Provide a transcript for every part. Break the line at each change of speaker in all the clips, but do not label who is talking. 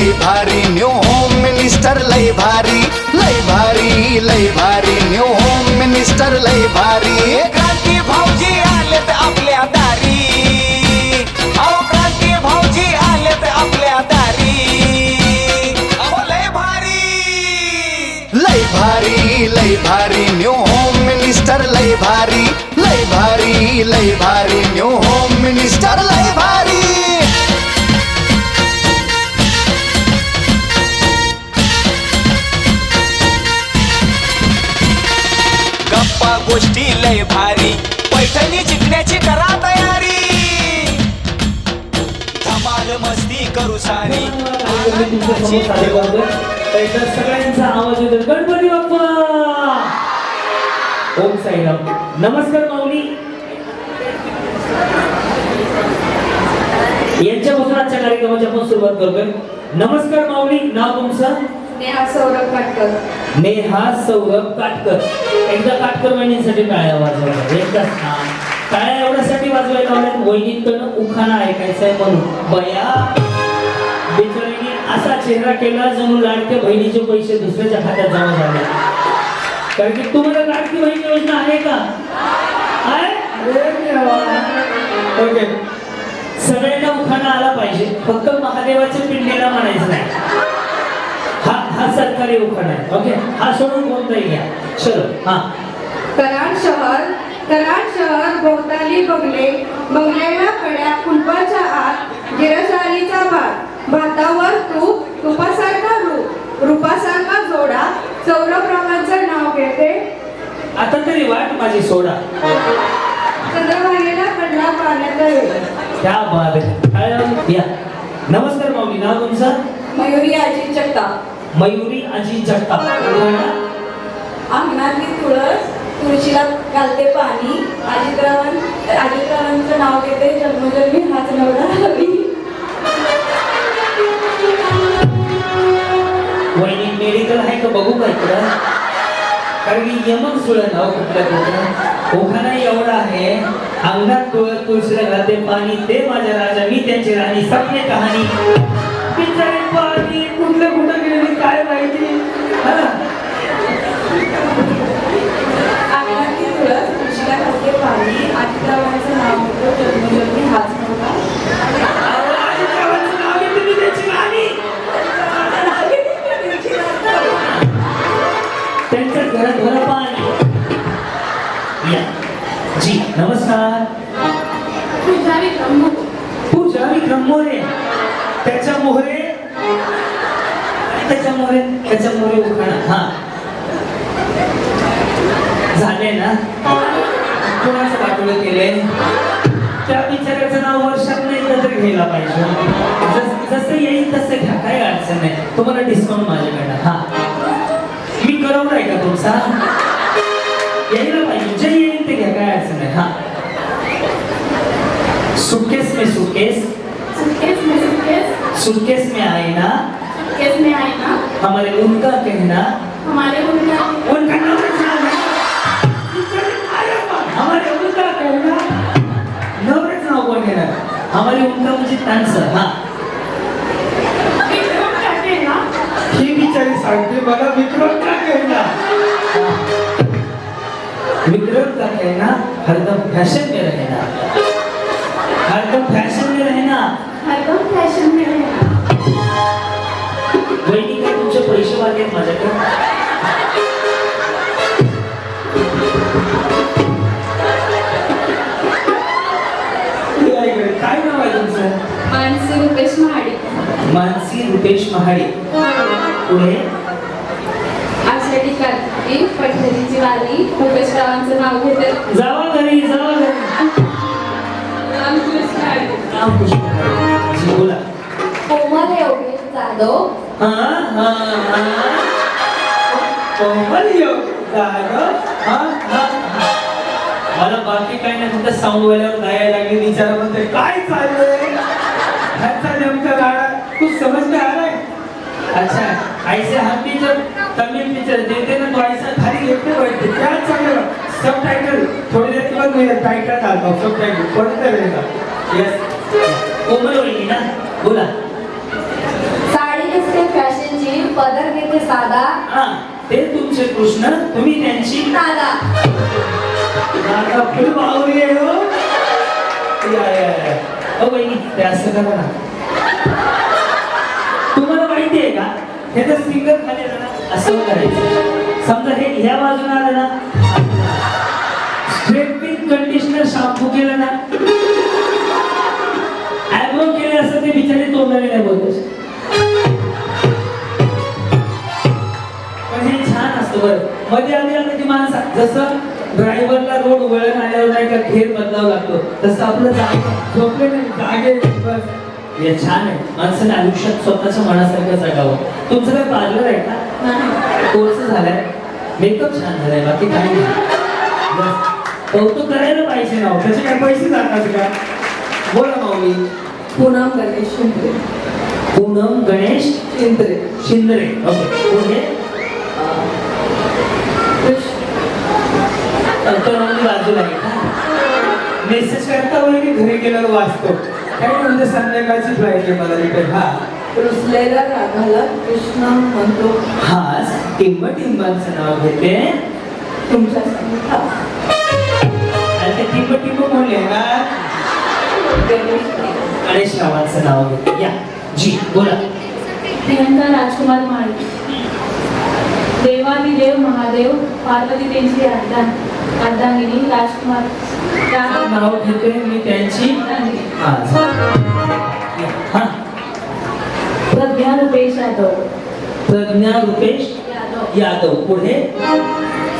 लय भारी new home minister लय भारी लय भारी लय भारी न्यू होम मिनिस्टर लय भारी
क्रांती भाऊजी आलेत आपल्या दारी अहो क्रांती भाऊजी आलेत आपल्या दारी अहो लय भारी
लय भारी न्यू होम मिनिस्टर लय भारी लय भारी लय भारी न्यू होम मिनिस्टर लय भारी
गप्पा गोष्टी लय भारी पैठणी जिंकण्याची करा तयारी धमाल मस्ती करू सारी
सगळ्यांचा आवाज येतो गणपती बाप्पा ओम साईराम नमस्कार माऊली यांच्यापासून आजच्या कार्यक्रमाची आपण सुरुवात करतोय नमस्कार माऊली नाव तुमचं
नेहा सौरभ काटकर
नेहा सौरभ काटकर एकदा काटकर वहिनींसाठी टाळ्या वाजवायला एकदाच टाळ्या एवढ्यासाठी वाजवायला लावल्यात वहिनींकडनं उखाणा ऐकायचा आहे म्हणून बया बिचारीने असा चेहरा केला जणू लाडक्या बहिणीचे पैसे दुसऱ्याच्या खात्यात जमा झाले कारण की तुम्हाला लाडकी बहीण योजना आहे का ओके सगळ्यांना उखाणा आला पाहिजे फक्त महादेवाच्या पिंडीला म्हणायचं नाही हा सरकारी उखाणा आहे ओके हा सोडून कोणताही घ्या चलो हा
कराड शहर भोवताली बंगले बंगल्याला कड्या कुलपाच्या आत गिरसारीचा भात भातावर तूप तुपासारखा रूप रूपासारखा जोडा सौरभरावांचं नाव घेते
आता तरी वाट माझी सोडा
चंद्रभागेला पडला पाण्याचा वेळ
क्या बात आहे या नमस्कार माऊली नाव तुमचं
मयुरी अजित जगताप
मयुरी अजित जगताप
अंगणातली तुळस तुळशीला घालते पाणी अजितरावांचं नाव घेते जन्मजन्मी हाच नवरा हवी
वैनिक मेडिकल आहे का बघू का इकडं कारण की यमक सुळ नाव कुठलं ओखाना एवढा आहे अंगणात तुळशीला घालते पाणी ते माझ्या राजा मी त्यांची राणी सपने कहाणी बिचारे पाणी कुठलं कुठं गेली काय माहिती
अंगणातली तुळस तुळशीला घालते पाणी अजितरावांचं नाव घेतो जन्मजन्मी हाच नवरा
नाव घेते मी त्यांची राणी त्यांच्या घरात भरा पाणी या जी नमस्कार पूजा विक्रम मोरे त्याच्या मोहरे उखाणा हा झाले ना कोणाचं पाठवलं केलंय त्या बिचाऱ्याचं नाव वर्षात नाही तर घ्यायला पाहिजे जसं येईल तसं घ्या काही अडचण नाही तुम्हाला डिस्काउंट माझ्याकडनं हा मी करवलं आहे का तुमचा यायला पाहिजे जे येईल ते घ्या काय अडचण नाही हा सूटकेस में आईना हमारे उनका कहना हमारे उनका कहना नवरेच नाव कोण घेणार हमारे उनका म्हणजे त्यांचं हा ही बिचारी सांगते मला विक्रम का कहना विक्रम का कहना हरदम फैशन में रहना वहिनी काय तुमचे पैसे मागेल माझ्याकडे काय नाव आहे तुमचं
मानसी रुपेश महाडी
मानसी रुपेश महाडी पुढे
आषाढी कार्तिकी पंढरीची वारी रुपेशरावांचं नाव घेते
जावा घरी
रामकृष्ण हरी.
रामकृष्ण जी बोला
कोमल योगेश जाधव
कोमल योगेश जाधव मला बाकी काय नाही फक्त साऊंड वाल्यावर गायला लागली विचार म्हणते काय चाललंय ह्याचा नेमका गाणा तू समज में आ रहा है अच्छा ऐसे हम भी जब तमिल पिक्चर देखते ना तो ऐसा खाली देखते बैठते क्या चल रहा सब टाइटल थोड़ी देर के बाद मैं टाइटल डालता हूँ सब टाइटल पढ़ते रहेगा यस कोमल वहिनी ना बोला
साड़ी के ते साधा
हा ते तुमचे कृष्ण, तुम्ही त्यांची
दादा.
आता फुल बावरी आहे हो. हो बहिणी ते असं करा ना. तुम्हाला माहिती आहे का हे जर सिंगर खाली आलं ना असं करायचं. समजा हे ह्या बाजूला आलं ना, स्ट्रेटनिंग कंडिशनर शॅम्पू केलं ना, आयब्रो केले असं ते बिचारे तोंडाने नाही बोलत. पण हे छान असतं बरं. मध्ये आली आता ती माणसं जसं ड्रायव्हरला रोड वळण आल्यावर नाही का घेर बदलावा लागतो तसं आपलं झोपले नाही जागे बस. हे छान आहे. माणसाने आयुष्यात स्वतःच्या मनासारखं जगावं. तुमचं काय पार्लर आहे का? कोर्स झालाय, मेकअप छान झालाय, बाकी काही नाही. बस. कौतुक करायला पाहिजे ना, त्याचे काय पैसे जातात का? बोला माऊली.
पूनम गणेश शिंदे.
पूनम गणेश
शिंदे.
शिंदे. ओके. पुढे अंतरावली बाजूला आहे का? मेसेज करता वगैरे की घरी गेल्यावर वाचतो काय म्हणजे संध्याकाळची फ्लाईट आहे मला रिटर्न. हा
रुसलेला रागाला कृष्ण म्हणतो.
हा टिंबांचं नाव घेते
तुमच्या समोर
आणि ते टिंब म्हणले ना गणेश रावांचं नाव घेते. या जी बोला.
प्रियंका राजकुमार माळी. देवादिदेव महादेव पार्वती त्यांची अर्धांगिनी राजकुमार
नाव घेते मी त्यांची. हा हा
प्रज्ञा रुपेश यादव.
प्रज्ञा रुपेश यादव. पुढे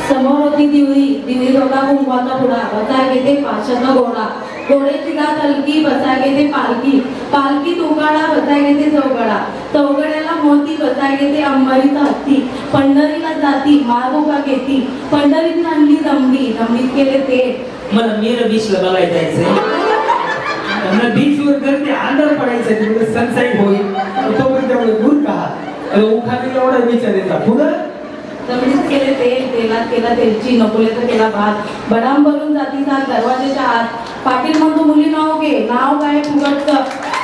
समोर होती दिवळी होता कुंकवाचा पुडा बसा घेते पाशाचा घोडा. घोड्याची गात हलकी बसा घेते पालकी तुकाळा बसा घेते चौगड्याला मोती बसा घेते अंबारीचा हत्ती. पंढरीला जाती महादोका घेती. पंढरीत आणली दमडीत केले ते.
मला मीर बीचला बघायला जायचंय. बीचवर गर्दी अंधार पडायचं तिकडे सनसेट होईल तोपर्यंत त्यामुळे दूर का उखाने एवढा विचार येतात. पुढं
दमडीत केले तेलात केला तेलची नकोलेचा केला भात. बडाम भरून जाती सात दरवाजाच्या आत. पाटील म्हणतो मुली नाव घे. नाव काय फुगटचं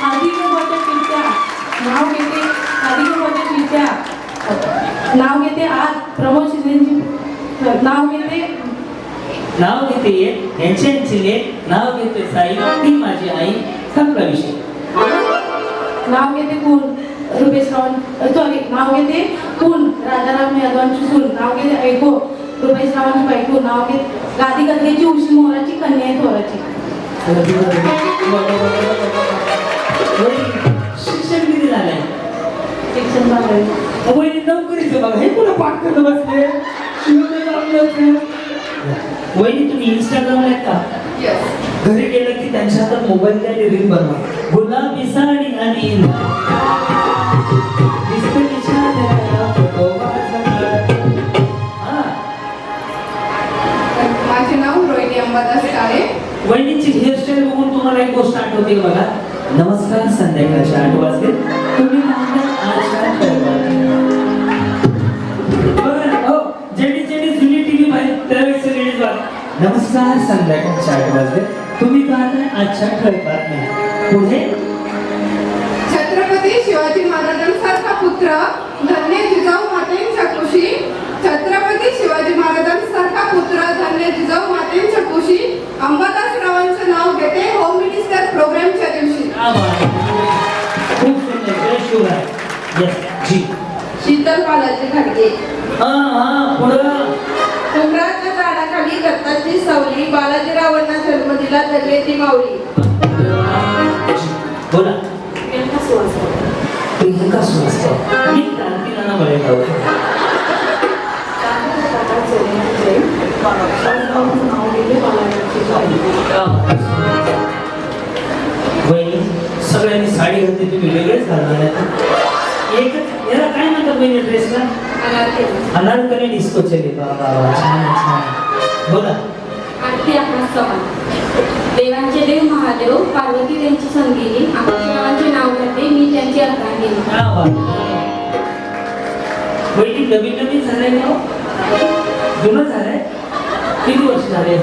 आधी गोबाच्या चिरत्या. नाव घेते आधी गोबाच्या चिरत्या. नाव घेते आज प्रमोद शिंदेची. नाव घेते
यांचे लेख. नाव घेते साई ती माझी आई. संपला विषय.
नाव घेते कोण रुपेश रावण सॉरी नाव घेते कोण राजाराम यादवांची सून. नाव घेते ऐको रुपेश रावांची बायको. नाव घेते गादी गदगेची उशी मोराची कन्या आहे थोराची.
शिक्षण किती झालंय?
शिक्षण झालंय.
नोकरीचं बघा हे पुन्हा पाठ करत बसले. वहिनी तुम्ही इंस्टाग्रामला आहेत का? घरी गेलं की त्यांच्या हातात मोबाईल द्या आणि रील बनवा. गुलाबी साडी आणि
माझे नाव रोहिणी अंबादास काळे.
वहिनीची हेअरस्टाईल बघून तुम्हाला एक गोष्ट आठवते बघा. नमस्कार संध्याकाळचे 8 वाजले तुम्ही जेडी जुनी टीव्ही बाहेर त्यावेळेस लेडीज बाग नमस्कार संध्याकाळचे 8 वाजले तुम्ही पाहताय आजच्या ठळक बातम्या. पुढे
छत्रपती शिवाजी महाराजांसारखा पुत्र धन्य जिजाऊ मातेंच्या कुशी. छत्रपती शिवाजी महाराजांसारखा पुत्र धन्य जिजाऊ मातेंच्या कुशी. अंबादास रावांचं नाव घेते होम मिनिस्टर प्रोग्रामच्या दिवशी.
खूप सुंदर जय शिवराय. यस जी.
शीतल बालाजी घाटगे.
पुढं
डोंगराच्या झाडाखाली दत्ताची सावली. बालाजीरावांना जन्म दिला धन्य ती माऊली.
बोला.
प्रियंका सुवासव.
प्रियंका सुवासव. मी क्रांतीला ना बरे गाव.
नाव घेते बालाजीची सावली.
वहिनी सगळ्यांनी साडी घातली तुम्ही वेगळेच घालणार आहे. एकच याला काय म्हणतात वहिनी ड्रेसला? अनारकली डिस्को चली. बाबा छान छान. बोला.
आरती आकाश चव्हाण. देवांचे देव महादेव पार्वती त्यांची संगिनी. आकाशरावांचे नाव घेते मी त्यांची अर्धांगिनी.
वहिनी नवीन झालंय ना? जुनं झालंय? किती वर्ष झाले?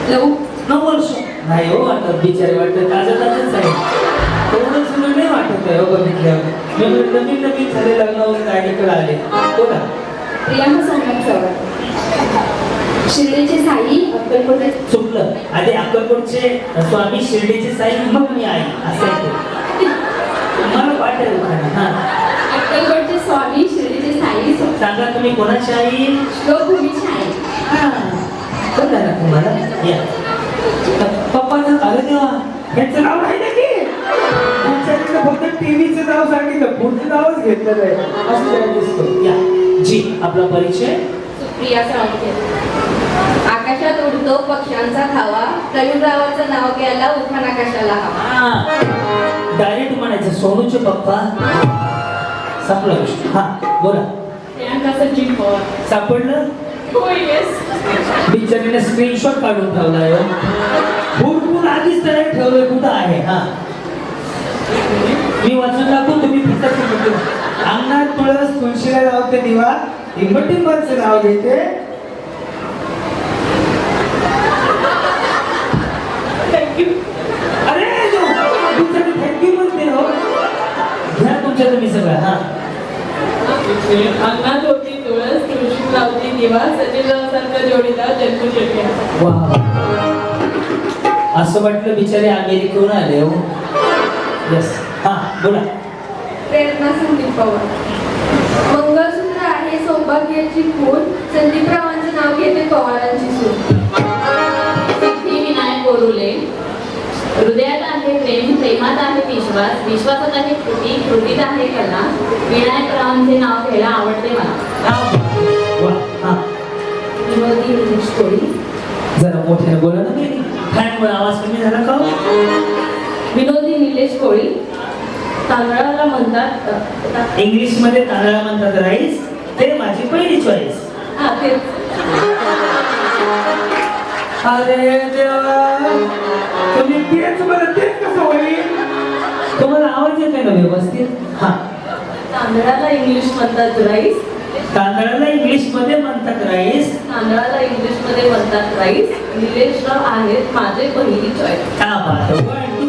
9 वर्ष. नाही हो आता बिचारे वाटतं ताजं आहे. एवढं जुनं नाही वाटत. वाटतंय हो बघितल्यावर. मी म्हणलं, नवीन नवीन झाले लग्नावर गाडीकडे आले. बोला.
प्रियांका सोमनाथ चव्हाण. शिर्डीचे साई अक्कलकोट.
चुकलं. आधी अक्कलकोटचे स्वामी, शिर्डीचे साई, मग मी आई असं आहे ते. मला वाटेल हा.
अक्कलकोटचे स्वामी, शिर्डीचे साई.
सांगा तुम्ही कोणाची आई?
श्लोकभूमीची आई.
हा. कळलं ना तुम्हाला? या. पप्पाचं अरे देवा, ह्याचं नाव आहे ना की? तुमच्याकडे फक्त टीव्हीचं नाव सांगितलं, पुढचं नावच घेतलं आहे. असं त्याला दिसतं. या. जी, आपला परिचय?
सुप्रिया साळुंखे. आकाशात उडतो पक्ष्यांचा धावा, कलयुगरावाचं नाव घ्यायला उखाण आकाशाला हवा.
डायरेक्ट म्हणायचं सोनूचे पप्पा. संपला विषय. हा बोला.
प्रियांका सचिन पवार.
सापडलं?
हो येस.
बिचारीने स्क्रीनशॉट काढून ठेवलाय. भूरभूर आधीच तयार ठेवलंय, कुठं आहे? हा, मी वाचून दाखवू, तुम्ही पुस्तक. अंगणात तुळस, तुळशीला लावते दिवा, टिंबटिंबाचं नाव घेते.
थँक्यू.
अरे बिचारी थँक्यू म्हणते हो. घ्या तुमच्या तुम्ही सगळं. हा,
अंगणात होती तुळस, तुळशीत लावती दिवा, सचिनरावांसारखा जोडीदार जन्मशेट्टी.
वा, असं वाटलं बिचारे अमेरिकेहून आले हो. यस. हा बोला.
प्रेरणा संदीप पवार. मंगळसूत्र आहे सौभाग्याची खूण, संदीपरावांचं नाव घेते पवारांची सून.
सिद्धिविनायक बोरुले. हृदयात आहे प्रेम, प्रेमात आहे विश्वास, विश्वासात आहे कृती, कृतीत आहे कला. विनायकरावांचे नाव घ्यायला आवडते मला.
वा. हा,
विनोदी निलेश कोळी.
जरा मोठ्याने बोला ना. फॅनमुळे आवाज कमी झाला का?
विनोदी निलेश कोळी. तांदळाला म्हणतात
इंग्लिश मध्ये तांदळा म्हणतात राईस. ते माझी पहिली चॉईस.
हा तेच.
अरे देवा, तुम्ही तेच मला तेच कसं होईल? तुम्हाला आवाज येत आहे ना व्यवस्थित? हा.
तांदळाला इंग्लिश म्हणतात राईस.
तांदळाला इंग्लिश मध्ये म्हणतात राईस.
तांदळाला इंग्लिश मध्ये म्हणतात राईस. निलेशराव आहेत माझे पहिली चॉईस.
हा, 1